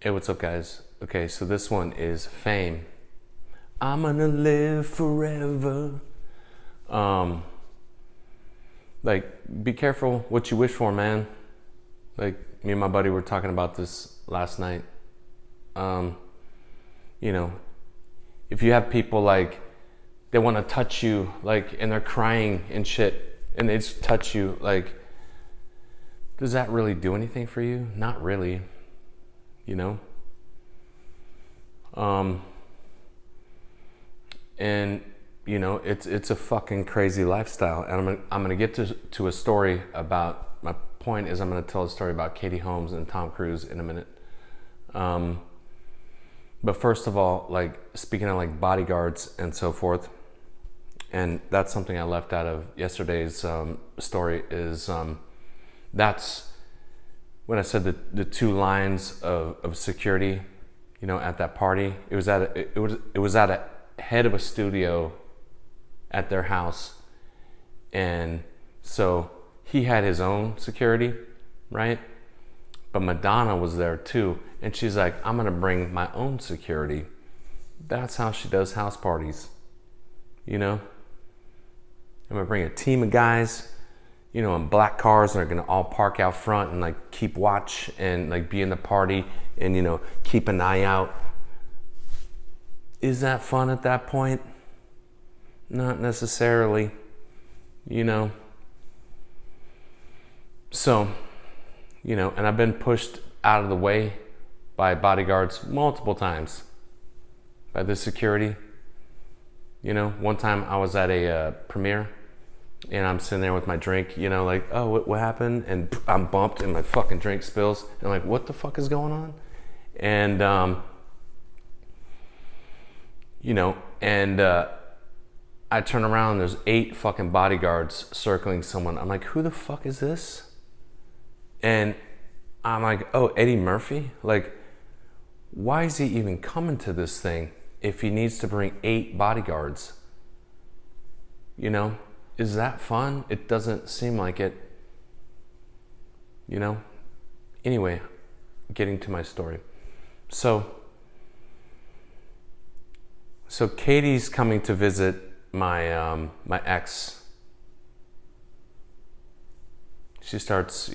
Hey, what's up, guys? Okay, so this one is Fame. I'm gonna live forever. Um, be careful what you wish for, man. Like, me and my buddy were talking about this last night. Um, you know, if you have people like, they want to touch you, like, and they're crying and shit, and they just touch you, like, does that really do anything for you? Not really, you know? And it's a fucking crazy lifestyle. And I'm gonna get to a story about, my point is I'm gonna tell a story about Katie Holmes and Tom Cruise in a minute. But first of all, like, speaking of like bodyguards and so forth, and that's something I left out of yesterday's story, is that's when I said the two lines of security, at that party. It was at a head of a studio at their house, and so he had his own security, right? But Madonna was there too, and she's like, I'm gonna bring my own security. That's how she does house parties, I'm gonna bring a team of guys, in black cars, and they're gonna all park out front and like keep watch and like be in the party and keep an eye out. Is that fun at that point? Not necessarily, So, and I've been pushed out of the way by bodyguards multiple times by the security. One time I was at a premiere, and I'm sitting there with my drink, like, oh, what happened? And I'm bumped and my fucking drink spills. And I'm like, what the fuck is going on? And, I turn around and there's 8 fucking bodyguards circling someone. I'm like, who the fuck is this? And I'm like, oh, Eddie Murphy? Like, why is he even coming to this thing if he needs to bring 8 bodyguards? Is that fun? It doesn't seem like it. Anyway, getting to my story. So Katie's coming to visit my ex. She starts,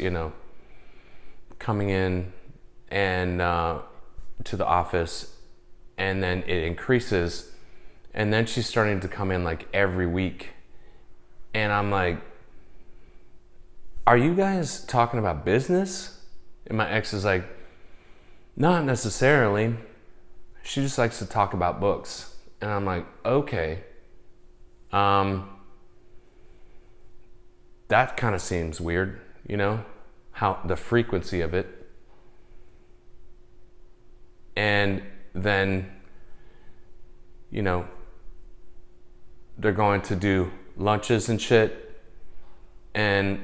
coming in and to the office, and then it increases, and then she's starting to come in like every week. And I'm like, are you guys talking about business? And my ex is like, not necessarily. She just likes to talk about books. And I'm like, okay. That kind of seems weird, how the frequency of it. And then, they're going to do lunches and shit, and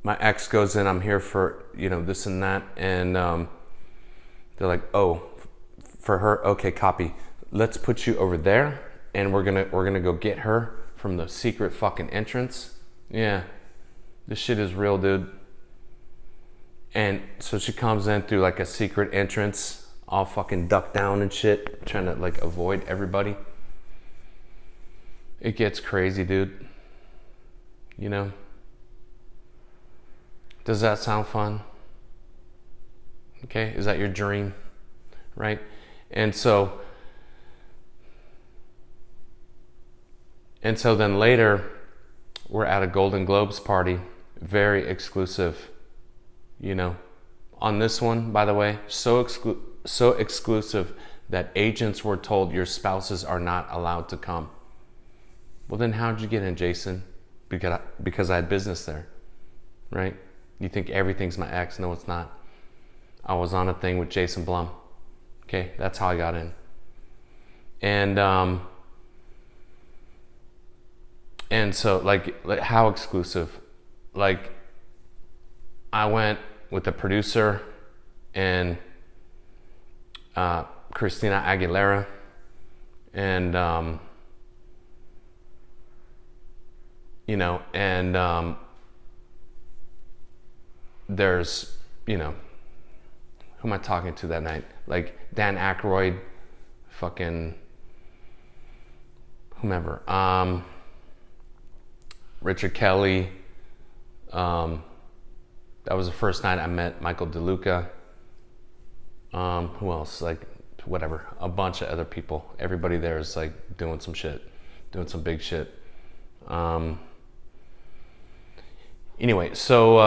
my ex goes in, I'm here for this and that, and they're like, oh, for her, okay, copy, let's put you over there, and we're gonna go get her from the secret fucking entrance. Yeah, this shit is real, dude. And so she comes in through like a secret entrance, all fucking ducked down and shit, trying to like avoid everybody. It gets crazy, dude. Does that sound fun? Okay, is that your dream? Right? And so then later, we're at a Golden Globes party, very exclusive, On this one, by the way, so exclusive that agents were told your spouses are not allowed to come. Well, then how'd you get in, Jason? Because I had business there, right? You think everything's my ex? No, it's not. I was on a thing with Jason Blum. Okay, that's how I got in. And so like how exclusive? Like, I went with the producer and Christina Aguilera, and there's you know, who am I talking to that night? Like Dan Aykroyd, fucking whomever. Richard Kelly. That was the first night I met Michael DeLuca. Who else? Like, whatever. A bunch of other people. Everybody there is like doing some shit, doing some big shit. Anyway, so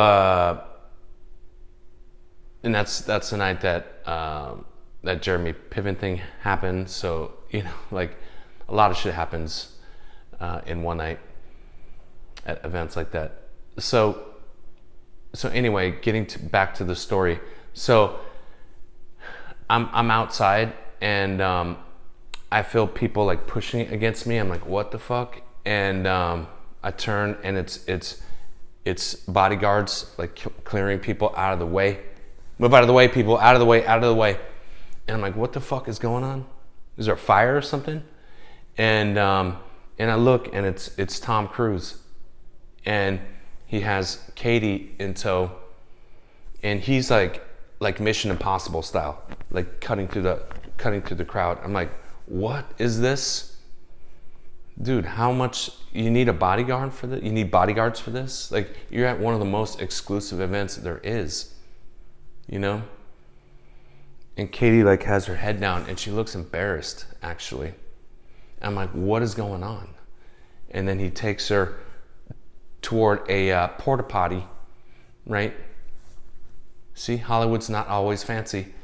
and that's the night that that Jeremy Piven thing happened. So, you know, like a lot of shit happens in one night at events like that. So anyway, getting back to the story. So I'm outside and I feel people like pushing against me. I'm like, what the fuck? And I turn and it's bodyguards like clearing people out of the way. Move out of the way, people, out of the way, out of the way. And I'm like, what the fuck is going on? Is there a fire or something? And I look and it's Tom Cruise. And he has Katie in tow. And he's like Mission Impossible style, like cutting through the crowd. I'm like, what is this? Dude, how much you need a bodyguard for this? You need bodyguards for this? Like, you're at one of the most exclusive events there is, you know? And Katie like has her head down and she looks embarrassed, actually. I'm like, what is going on? And then he takes her toward a porta potty, right? See, Hollywood's not always fancy.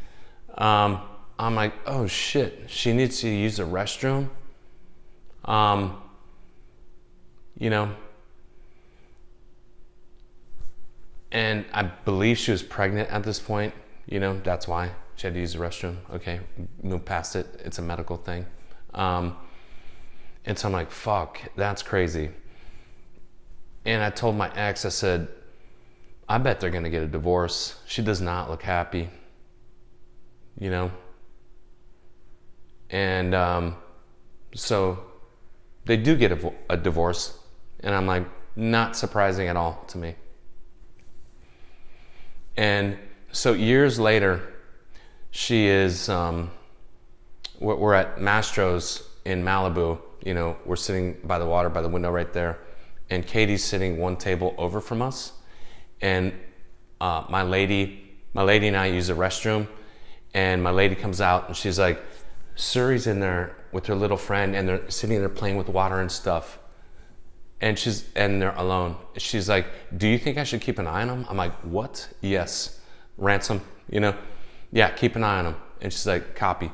I'm like, oh shit, she needs to use the restroom. You know, and I believe she was pregnant at this point. You know, that's why she had to use the restroom. Okay, move past it. It's a medical thing. And so I'm like, fuck, that's crazy. And I told my ex, I said, I bet they're gonna get a divorce. She does not look happy, you know? And so they do get a divorce. And I'm like, not surprising at all to me. And so years later, she is, we're at Mastro's in Malibu. You know, we're sitting by the water, by the window right there. And Katie's sitting one table over from us. And my lady and I use the restroom. And my lady comes out and she's like, Suri's in there with her little friend and they're sitting there playing with water and stuff. And they're alone. She's like, do you think I should keep an eye on them? I'm like, what? Yes. Ransom, you know? Yeah, keep an eye on them. And she's like, copy.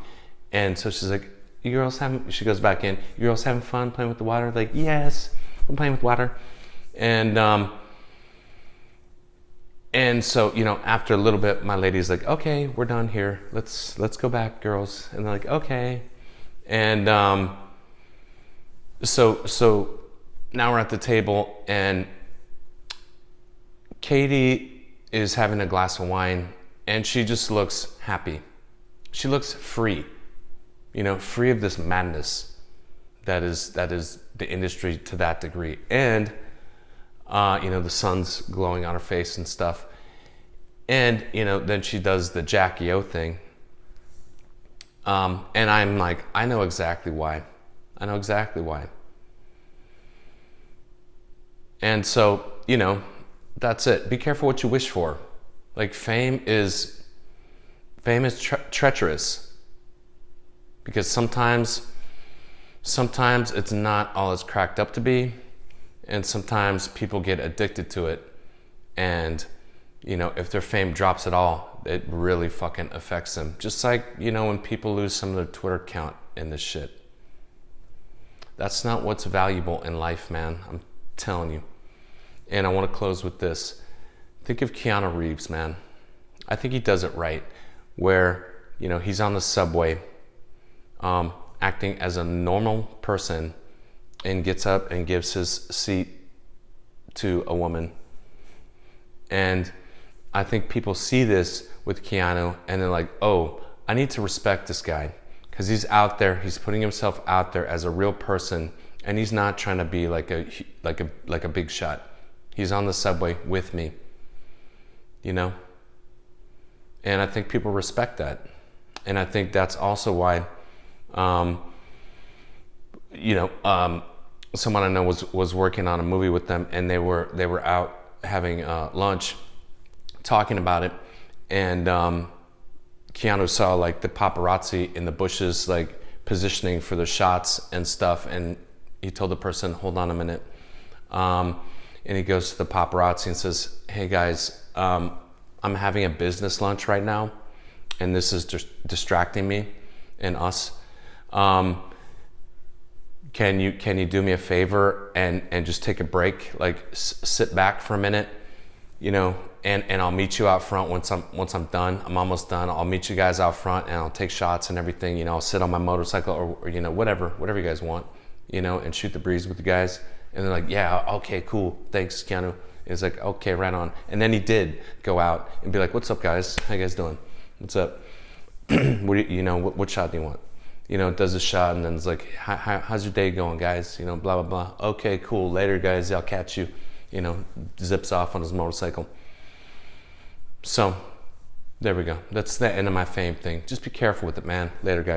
And so she's like, you girls she goes back in, you girls having fun playing with the water? Like, yes, I'm playing with water. And so, you know, after a little bit, my lady's like, okay, we're done here. Let's go back, girls. And they're like, okay. And so now we're at the table and Katie is having a glass of wine and she just looks happy. She looks free, you know, free of this madness that is the industry to that degree. And, you know, the sun's glowing on her face and stuff. And, you know, then she does the Jackie O thing. And I'm like, I know exactly why. And so, you know, that's it. Be careful what you wish for. Like, fame is treacherous. Because sometimes it's not all it's cracked up to be. And sometimes people get addicted to it. And, you know, if their fame drops at all, it really fucking affects them. Just like, you know, when people lose some of their Twitter count in this shit. That's not what's valuable in life, man. I'm telling you. And I want to close with this. Think of Keanu Reeves, man. I think he does it right. Where, you know, he's on the subway, acting as a normal person and gets up and gives his seat to a woman. And I think people see this with Keanu and they're like, oh, I need to respect this guy because he's out there, he's putting himself out there as a real person and he's not trying to be like a big shot. He's on the subway with me, you know? And I think people respect that. And I think that's also why, someone I know was working on a movie with them, and they were out having lunch, talking about it, and Keanu saw like the paparazzi in the bushes, like positioning for the shots and stuff, and he told the person, "Hold on a minute," and he goes to the paparazzi and says, "Hey guys, I'm having a business lunch right now, and this is just distracting me and us. Can you do me a favor and just take a break, like sit back for a minute, and I'll meet you out front once I'm done. I'm almost done. I'll meet you guys out front, and I'll take shots and everything. I'll sit on my motorcycle or whatever you guys want, and shoot the breeze with the guys." And they're like, "Yeah, okay, cool, thanks, Keanu." He's like, "Okay, right on." And then he did go out and be like, "What's up, guys? How you guys doing? What's up? What shot do you want?" Does a shot, and then it's like, "How's your day going, guys? Blah, blah, blah. Okay, cool. Later, guys. I'll catch you." Zips off on his motorcycle. So, there we go. That's the end of my fame thing. Just be careful with it, man. Later, guys.